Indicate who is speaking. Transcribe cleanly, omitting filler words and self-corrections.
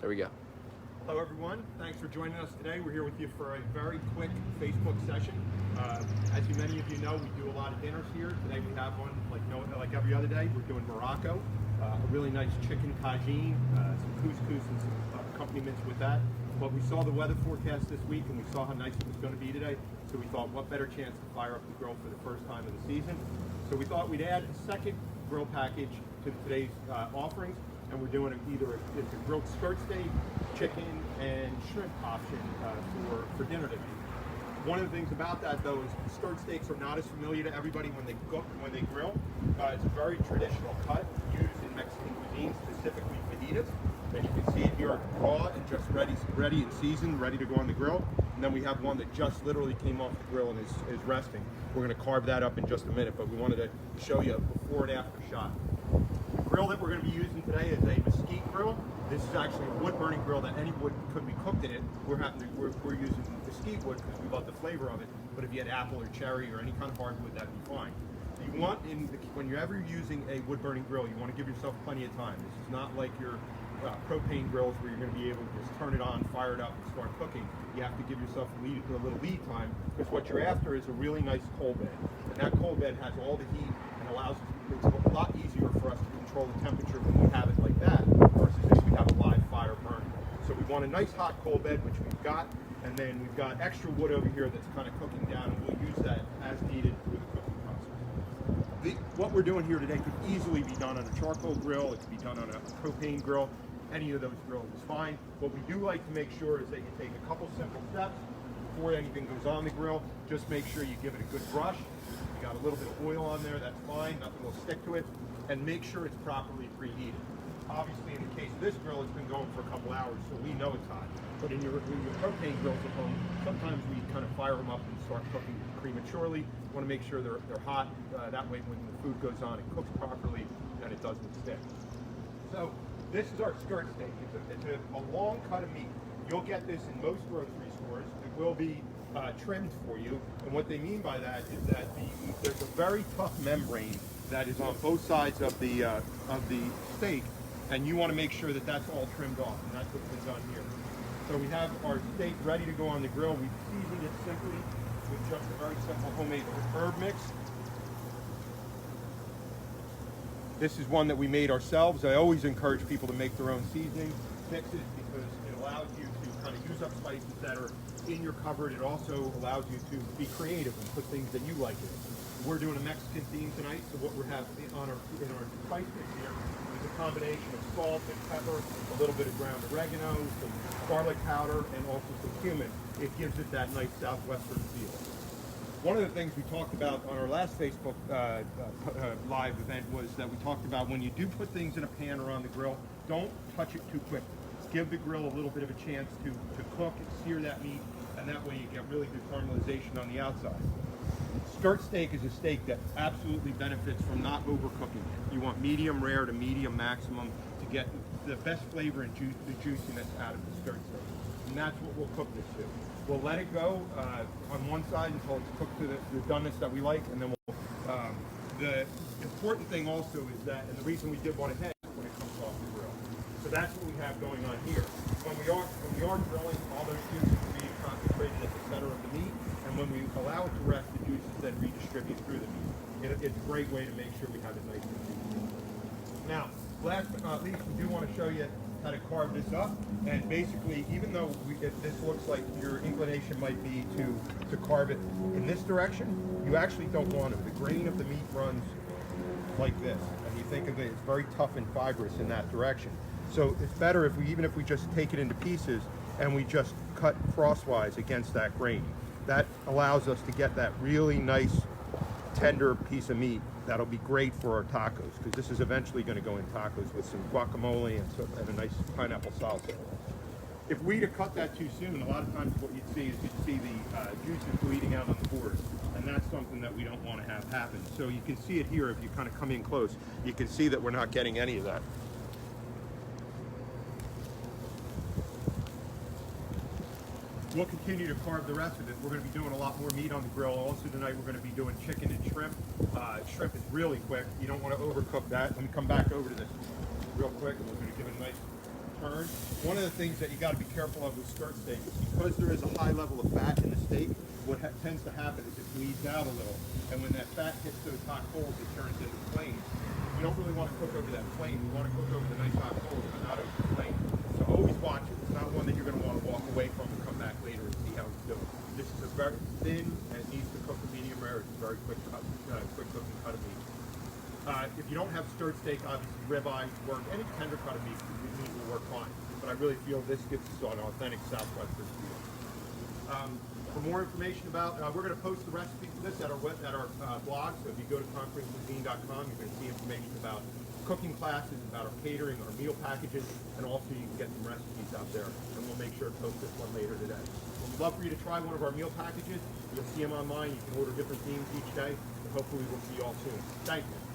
Speaker 1: There we go.
Speaker 2: Hello everyone, thanks for joining us today. We're here with you for a very quick Facebook session. Many of you know, we do a lot of dinners here. Today we have one like every other day. We're doing Morocco, a really nice chicken tagine, some couscous and some accompaniments with that. But we saw the weather forecast this week and we saw how nice it was going to be today. So we thought, what better chance to fire up the grill for the first time of the season. So we thought we'd add a second grill package to today's offerings. And we're doing it's a grilled skirt steak, chicken, and shrimp option for dinner today. One of the things about that though is skirt steaks are not as familiar to everybody when they cook, when they grill. It's a very traditional cut used in Mexican cuisine, specifically fajitas. And you can see it here raw and just ready and seasoned, ready to go on the grill. And then we have one that just literally came off the grill and is resting. We're going to carve that up in just a minute, but we wanted to show you a before and after shot. The grill that we're going to be using today is a mesquite grill. This is actually a wood burning grill that any wood could be cooked in it. We're using mesquite wood because we love the flavor of it. But if you had apple or cherry or any kind of hardwood, that'd be fine. You want when you're ever using a wood burning grill, you want to give yourself plenty of time. This is not like your propane grills where you're going to be able to just turn it on, fire it up, and start cooking. You have to give yourself a little lead time because what you're after is a really nice coal bed. And that coal bed has all the heat and allows it's a lot easier for us to control the temperature when we have it like that versus if we have a live fire burning. So we want a nice hot coal bed, which we've got, and then we've got extra wood over here that's kind of cooking down, and we'll use that as needed through the cooking process. What we're doing here today could easily be done on a charcoal grill, it could be done on a propane grill. Any of those grills is fine. What we do like to make sure is that you take a couple simple steps before anything goes on the grill. Just make sure you give it a good brush. You got a little bit of oil on there, that's fine, nothing will stick to it. And make sure it's properly preheated. Obviously, in the case of this grill, it's been going for a couple hours, so we know it's hot. But in your propane grills at home, sometimes we kind of fire them up and start cooking prematurely. You want to make sure they're hot. That way, when the food goes on, it cooks properly and it doesn't stick. So this is our skirt steak. It's a long cut of meat. You'll get this in most grocery stores. It will be trimmed for you. And what they mean by that is that there's a very tough membrane that is on both sides of the steak, and you want to make sure that that's all trimmed off, and that's what's been done here. So we have our steak ready to go on the grill. We've seasoned it simply with just a very simple homemade herb mix. This is one that we made ourselves. I always encourage people to make their own seasoning mixes because it allows you to kind of use up spices that are in your cupboard. It also allows you to be creative and put things that you like in it. We're doing a Mexican theme tonight, so what we have in our spice mix here is a combination of salt and pepper, a little bit of ground oregano, some garlic powder, and also some cumin. It gives it that nice southwestern feel. One of the things we talked about on our last Facebook live event was that we talked about when you do put things in a pan or on the grill, don't touch it too quickly. Give the grill a little bit of a chance to cook and sear that meat, and that way you get really good caramelization on the outside. Skirt steak is a steak that absolutely benefits from not overcooking it. You want medium rare to medium maximum to get the best flavor and the juiciness out of the skirt steak. And that's what we'll cook this to. We'll let it go on one side until it's cooked to the doneness that we like, and then we'll. The important thing also is that, and the reason we did one ahead when it comes off the grill. So that's what we have going on here. When we are grilling, all those juices are being concentrated at the center of the meat, and when we allow it to rest, the juices then redistribute through the meat. It's a great way to make sure we have it nice and juicy. Now, last but not least, we do want to show you how to carve this up. And basically, even though this looks like your inclination might be to carve it in this direction, you actually don't want to. The grain of the meat runs like this, and you think of it, it's very tough and fibrous in that direction. So it's better even if we just take it into pieces and we just cut crosswise against that grain. That allows us to get that really nice, tender piece of meat that'll be great for our tacos, because this is eventually going to go in tacos with some guacamole and a nice pineapple salsa. If we'd have cut that too soon, a lot of times what you'd see is the juices bleeding out on the board, and that's something that we don't want to have happen. So you can see it here if you kind of come in close. You can see that we're not getting any of that. We'll continue to carve the rest of it. We're going to be doing a lot more meat on the grill. Also tonight we're going to be doing chicken and shrimp. Shrimp is really quick. You don't want to overcook that. Let me come back over to this real quick, and we're going to give it a nice turn. One of the things that you got to be careful of with skirt steak is because there is a high level of fat in the steak, what tends to happen is it bleeds out a little. And when that fat hits those hot coals, it turns into flames. You don't really want to cook over that flame. You want to cook over the nice hot coals, but not over the flame. So always watch it. It's not one that you're going to want to walk away from and come back later and see how it's doing. This is a very thin and it needs to cook a medium rare. It's a very quick cut, quick cooking cut of meat. If you don't have stirred steak, obviously ribeye work. Any tender cut of meat will work fine. But I really feel this gets an authentic Southwestern feel. For more information about, we're going to post the recipe for this at our blog. So if you go to conqueringcuisine.com, you're going to see information about cooking classes, about our catering, our meal packages, and also you can get some recipes out there. And we'll make sure to post this one later today. We'd love for you to try one of our meal packages. You'll see them online. You can order different themes each day. And hopefully we'll see you all soon. Thank you.